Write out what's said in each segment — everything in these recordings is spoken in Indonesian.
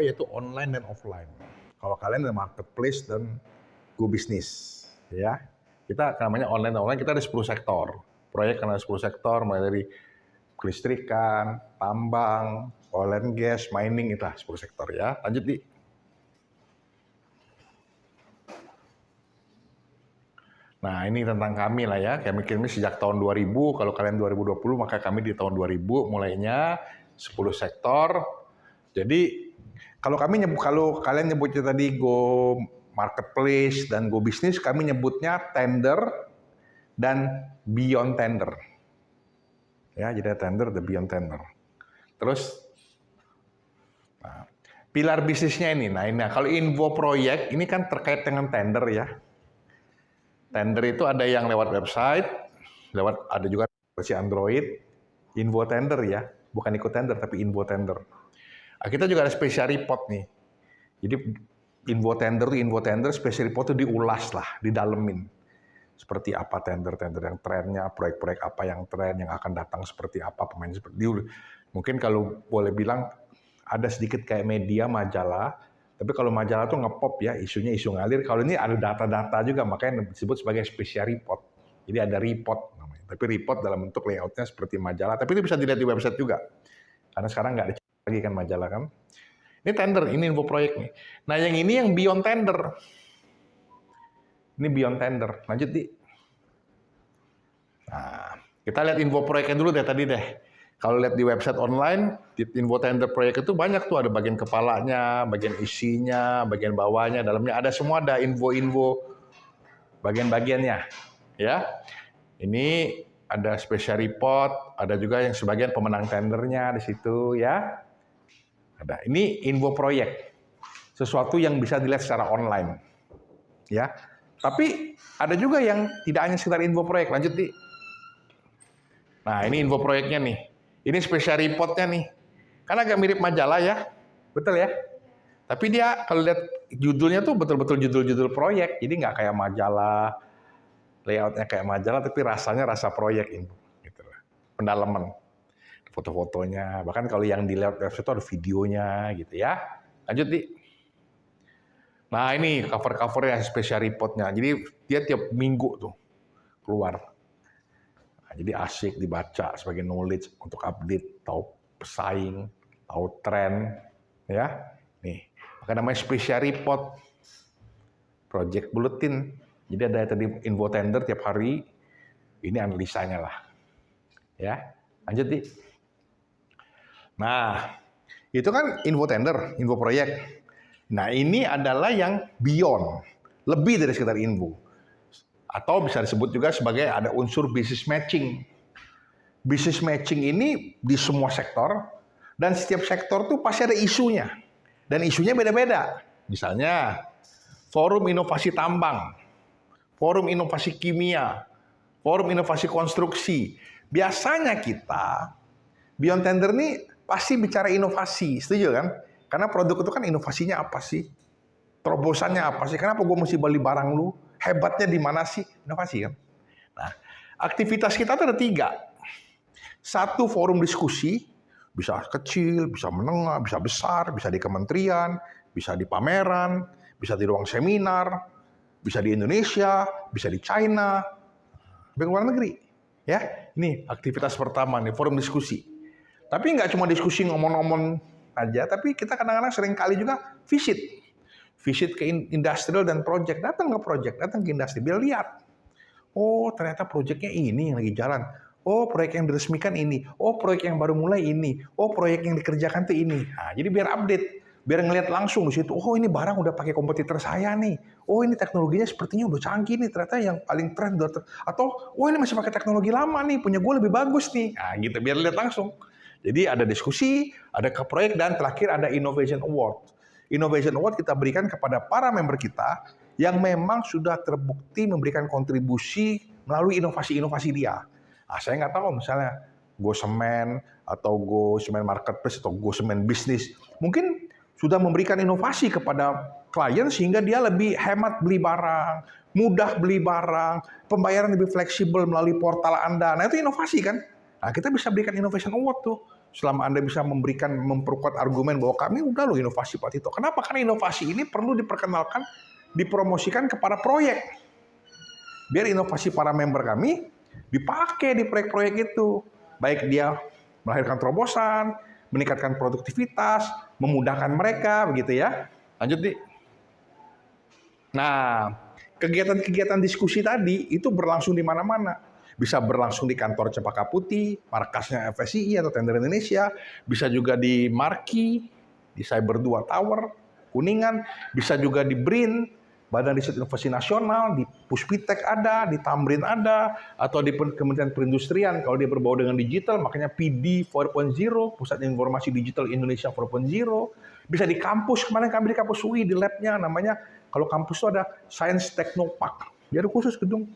yaitu online dan offline. Kalau kalian ada marketplace dan go business, ya. Kita namanya online dan offline, kita ada 10 sektor. Proyek karena 10 sektor, mulai dari kelistrikan, tambang, oil and gas, mining, itu 10 sektor ya. Lanjut di. Nah, ini tentang kami lah ya. Kami sejak tahun 2000, kalau kalian 2020 maka kami di tahun 2000 mulainya 10 sektor. Jadi kalau kalian nyebutnya tadi go marketplace dan go business, kami nyebutnya tender dan beyond tender. Ya, jadi tender dan beyond tender. Terus nah, pilar bisnisnya ini. Nah, kalau info proyek ini kan terkait dengan tender ya. Tender itu ada yang lewat website, ada juga versi Android, info tender ya, bukan ikut tender tapi info tender. Nah, kita juga ada special report nih. Jadi info tender, special report itu diulas lah, didalemin. Seperti apa tender-tender yang trennya, proyek-proyek apa yang tren, yang akan datang seperti apa, pemain seperti itu. Mungkin kalau boleh bilang ada sedikit kayak media, majalah, tapi kalau majalah tuh ngepop ya, isunya isu ngalir. Kalau ini ada data-data juga, makanya disebut sebagai special report. Jadi ada report namanya. Tapi report dalam bentuk layoutnya seperti majalah. Tapi itu bisa dilihat di website juga. Karena sekarang nggak ada lagi kan majalah kan. Ini tender, ini info proyek nih. Nah yang ini yang beyond tender. Ini beyond tender. Lanjut di. Nah, kita lihat info proyeknya dulu deh tadi deh. Kalau lihat di website online, di info tender proyek itu banyak tuh, ada bagian kepalanya, bagian isinya, bagian bawahnya, dalamnya ada semua, ada info-info bagian-bagiannya. Ya, ini ada special report, ada juga yang sebagian pemenang tendernya di situ ya. Ada. Ini info proyek, sesuatu yang bisa dilihat secara online, ya. Tapi ada juga yang tidak hanya sekedar info proyek. Lanjut di. Nah ini info proyeknya nih. Ini special reportnya nih. Kan agak mirip majalah ya, betul ya. Tapi dia kalau lihat judulnya tuh betul-betul judul-judul proyek. Jadi nggak kayak majalah, layoutnya kayak majalah, tapi rasanya rasa proyek info. Gitu. Pendalaman, foto-fotonya. Bahkan kalau yang di website itu ada videonya gitu ya. Lanjut di. Nah ini cover-covernya special reportnya. Jadi dia tiap minggu tuh keluar. Nah, jadi asik dibaca sebagai knowledge untuk update, tahu pesaing, tahu tren, ya. Nih, maka namanya special report, project bulletin. Jadi ada tadi info tender tiap hari, ini analisanya lah, ya. Lanjut di. Nah, itu kan info tender, info proyek. Nah, ini adalah yang beyond, lebih dari sekedar info. Atau bisa disebut juga sebagai ada unsur business matching. Business matching ini di semua sektor, dan setiap sektor tuh pasti ada isunya. Dan isunya beda-beda. Misalnya, forum inovasi tambang, forum inovasi kimia, forum inovasi konstruksi. Biasanya kita, beyond tender nih pasti bicara inovasi, setuju kan? Karena produk itu kan inovasinya apa sih? Terobosannya apa sih? Kenapa gue mesti beli barang lu? Hebatnya di mana sih? Inovasi kan? Nah, aktivitas kita tuh ada 3. 1 forum diskusi, bisa kecil, bisa menengah, bisa besar, bisa di kementerian, bisa di pameran, bisa di ruang seminar, bisa di Indonesia, bisa di China, sampai ke luar negeri. Ya, ini aktivitas pertama nih, forum diskusi. Tapi nggak cuma diskusi ngomong-ngomong aja, tapi kita kadang-kadang sering kali juga visit ke industrial dan project, datang ke industri, biar lihat. Oh ternyata proyeknya ini yang lagi jalan. Oh proyek yang diresmikan ini. Oh proyek yang baru mulai ini. Oh proyek yang dikerjakan tuh ini. Nah, jadi biar update, biar ngelihat langsung di situ. Oh ini barang udah pakai kompetitor saya nih. Oh ini teknologinya sepertinya udah canggih nih. Ternyata yang paling tren atau oh ini masih pakai teknologi lama nih. Punya gue lebih bagus nih. Nah gitu biar lihat langsung. Jadi ada diskusi, ada ke proyek, dan terakhir ada Innovation Award. Innovation Award kita berikan kepada para member kita yang memang sudah terbukti memberikan kontribusi melalui inovasi-inovasi dia. Nah, saya nggak tahu misalnya Go Semen atau Go Semen Marketplace atau Go Semen Business mungkin sudah memberikan inovasi kepada klien sehingga dia lebih hemat beli barang, mudah beli barang, pembayaran lebih fleksibel melalui portal Anda. Nah itu inovasi kan? Nah kita bisa berikan Innovation Award tuh. selama Anda bisa memperkuat argumen bahwa kami udah loh inovasi Pak Tito. Kenapa? Karena inovasi ini perlu diperkenalkan, dipromosikan kepada proyek. Biar inovasi para member kami dipakai di proyek-proyek itu. Baik dia melahirkan terobosan, meningkatkan produktivitas, memudahkan mereka, begitu ya. Lanjut, Di. Nah, kegiatan-kegiatan diskusi tadi itu berlangsung di mana-mana. Bisa berlangsung di kantor Cempaka Putih, markasnya FSCI atau Tender Indonesia, bisa juga di Marki, di Cyber 2 Tower, Kuningan, bisa juga di BRIN, Badan Riset Inovasi Nasional, di Puspitek ada, di Tamrin ada, atau di Kementerian Perindustrian kalau dia berbau dengan digital, makanya PD 4.0, Pusat Informasi Digital Indonesia 4.0. Bisa di kampus, kemarin kami di kampus UI, di labnya namanya, kalau kampus itu ada Science Technopark, jadi khusus gedung.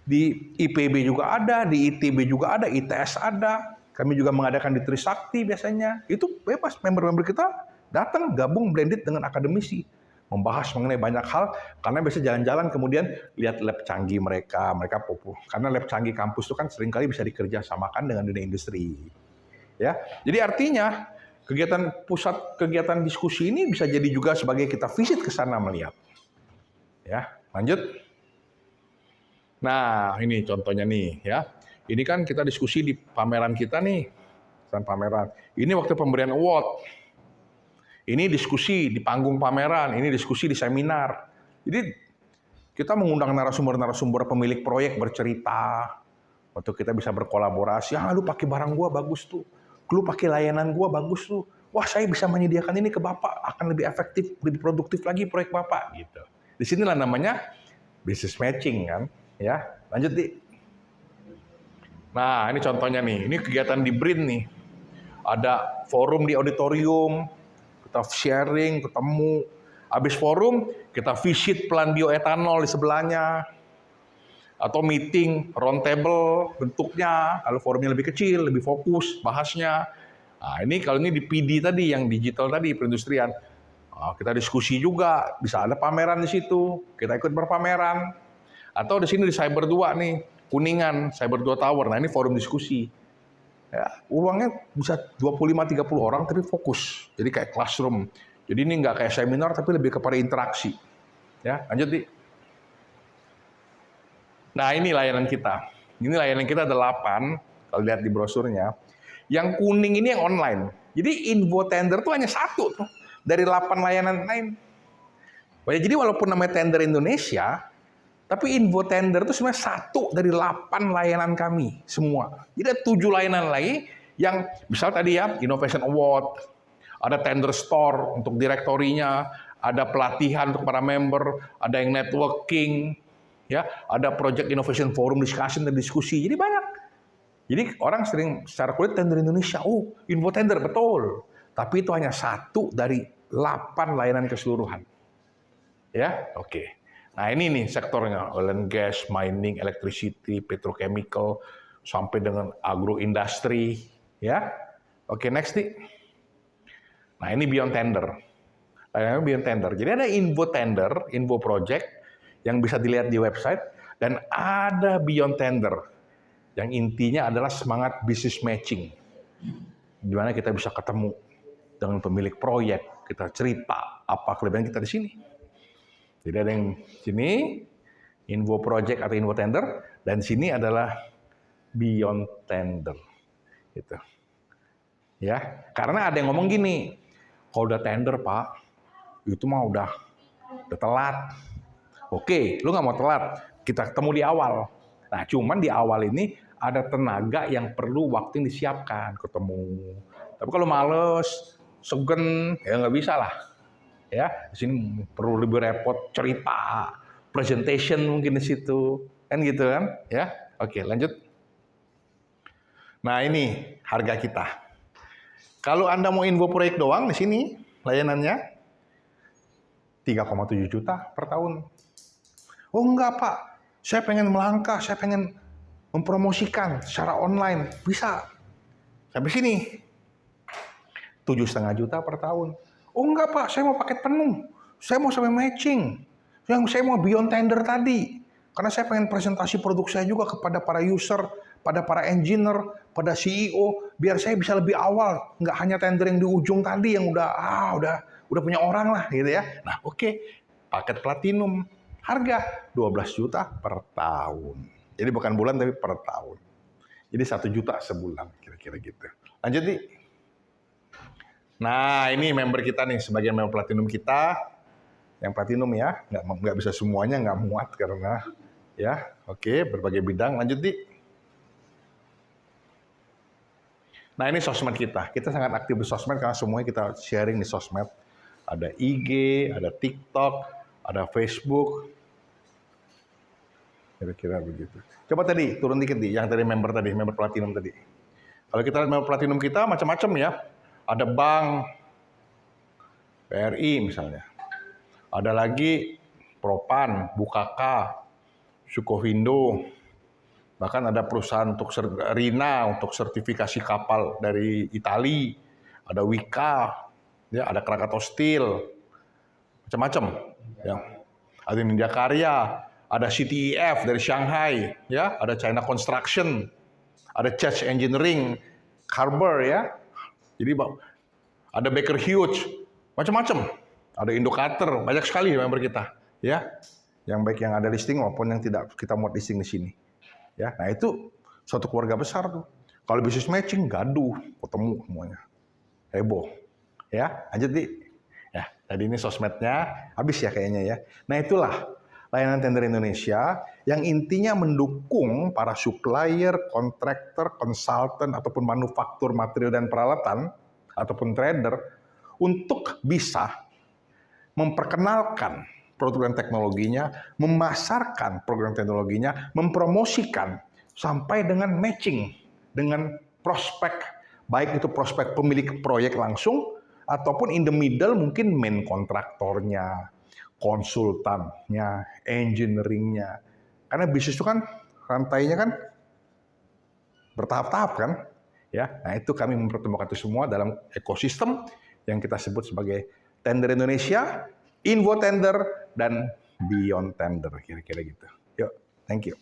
Di IPB juga ada, di ITB juga ada, ITS ada. Kami juga mengadakan di Trisakti biasanya. Itu bebas, member-member kita datang gabung blended dengan akademisi. Membahas mengenai banyak hal, karena biasa jalan-jalan kemudian lihat lab canggih mereka populer. Karena lab canggih kampus itu kan seringkali bisa dikerjasamakan dengan dunia industri. Ya, jadi artinya pusat kegiatan diskusi ini bisa jadi juga sebagai kita visit ke sana melihat. Ya, lanjut. Nah, ini contohnya nih ya. Ini kan kita diskusi di pameran kita nih. Pameran. Ini waktu pemberian award. Ini diskusi di panggung pameran, ini diskusi di seminar. Jadi kita mengundang narasumber-narasumber pemilik proyek bercerita. Waktu kita bisa berkolaborasi, lu pakai barang gua bagus tuh. Lu pakai layanan gua bagus tuh. Wah, saya bisa menyediakan ini ke Bapak, akan lebih efektif, lebih produktif lagi proyek Bapak gitu. Di sinilah namanya business matching kan. Ya, lanjut, Di. Nah, ini contohnya nih. Ini kegiatan di BRIN nih. Ada forum di auditorium, kita sharing, ketemu. Habis forum, kita visit plant bioetanol di sebelahnya. Atau meeting, round table bentuknya. Kalau forumnya lebih kecil, lebih fokus bahasnya. Nah, kalau ini di PD tadi, yang digital tadi, perindustrian. Nah, kita diskusi juga, bisa ada pameran di situ. Kita ikut berpameran. Atau di sini di Cyber 2 nih, Kuningan, Cyber 2 Tower. Nah, ini forum diskusi. Ya, uangnya bisa 25-30 orang tapi fokus. Jadi kayak classroom. Jadi ini nggak kayak seminar tapi lebih kepada interaksi. Ya, lanjut, Di. Nah, ini layanan kita. Ini layanan kita ada 8, kalau lihat di brosurnya. Yang kuning ini yang online. Jadi info tender tuh hanya 1 tuh dari 8 layanan lain. Jadi walaupun namanya Tender Indonesia, tapi info tender itu sebenarnya 1 dari 8 layanan kami semua. Jadi ada 7 layanan lagi yang misal tadi ya Innovation Award, ada tender store untuk direktorinya, ada pelatihan untuk para member, ada yang networking, ya, ada project innovation forum discussion dan diskusi. Jadi banyak. Jadi orang sering secara kulit Tender Indonesia, info tender betul. Tapi itu hanya 1 dari 8 layanan keseluruhan. Ya, oke. Nah, ini nih sektornya, oil and gas, mining, electricity, petrochemical, sampai dengan agroindustri, ya. Oke, next, nih. Nah, ini beyond tender. Beyond tender. Jadi ada info tender, info project yang bisa dilihat di website, dan ada beyond tender yang intinya adalah semangat business matching, di mana kita bisa ketemu dengan pemilik proyek, kita cerita apa kelebihan kita di sini. Jadi ada yang sini info project atau info tender, dan sini adalah beyond tender, gitu. Ya, karena ada yang ngomong gini, kalau udah tender Pak, itu mah udah telat. Oke, lu nggak mau telat, kita ketemu di awal. Nah, cuman di awal ini ada tenaga yang perlu waktu yang disiapkan, ketemu. Tapi kalau males, segen, ya nggak bisa lah. Ya, di sini perlu lebih repot cerita, presentation mungkin di situ, kan gitu kan? Ya, oke, lanjut. Nah, ini harga kita. Kalau Anda mau info proyek doang di sini layanannya 3,7 juta per tahun. Oh enggak Pak, saya pengen melangkah, saya pengen mempromosikan secara online, bisa. Sampai sini 7,5 juta per tahun. Oh enggak Pak, saya mau paket penuh. Saya mau sampai matching. Yang saya mau beyond tender tadi. Karena saya pengen presentasi produk saya juga kepada para user, pada para engineer, pada CEO, biar saya bisa lebih awal, nggak hanya tender yang di ujung tadi yang udah punya orang lah gitu ya. Nah, oke. Paket platinum, harga 12 juta per tahun. Jadi bukan bulan tapi per tahun. Jadi 1 juta sebulan kira-kira gitu. Lanjut nih. Nah, ini member kita nih, sebagian member platinum kita, yang platinum ya, nggak bisa semuanya, nggak muat karena ya, oke, berbagai bidang. Lanjut di. Nah, ini sosmed kita. Kita sangat aktif di sosmed karena semuanya kita sharing di sosmed. Ada IG, ada TikTok, ada Facebook. Kira-kira begitu. Coba tadi turun dikit nih, yang tadi member platinum tadi. Kalau kita lihat member platinum kita macam-macam ya. Ada bank, BRI misalnya. Ada lagi Propan, Bukaka, Sukovindo, bahkan ada perusahaan untuk Rina untuk sertifikasi kapal dari Itali, ada Wika, ya, ada Krakatau Steel, macam-macam. Ya. Ada Nindya Karya, ada CTEF dari Shanghai, ya, ada China Construction, ada Church Engineering, Harbor, ya. Jadi ada Baker Hughes, macam-macam. Ada Indocater, banyak sekali member kita, ya. Yang baik yang ada listing maupun yang tidak kita muat listing di sini. Ya, nah itu suatu keluarga besar tuh. Kalau bisnis matching gaduh, ketemu semuanya. Heboh. Ya, lanjut di. Ya, tadi ini sosmednya habis ya kayaknya ya. Nah, itulah layanan tender Indonesia yang intinya mendukung para supplier, kontraktor, konsultan ataupun manufaktur material dan peralatan ataupun trader untuk bisa memperkenalkan produk dan teknologinya, memasarkan program teknologinya, mempromosikan sampai dengan matching dengan prospek, baik itu prospek pemilik proyek langsung ataupun in the middle mungkin main kontraktornya, konsultannya, engineeringnya. Karena bisnis itu kan rantainya kan bertahap-tahap kan, ya. Nah itu kami mempertemukan itu semua dalam ekosistem yang kita sebut sebagai Tender Indonesia, Info Tender, dan Beyond Tender, kira-kira gitu. Yuk, thank you.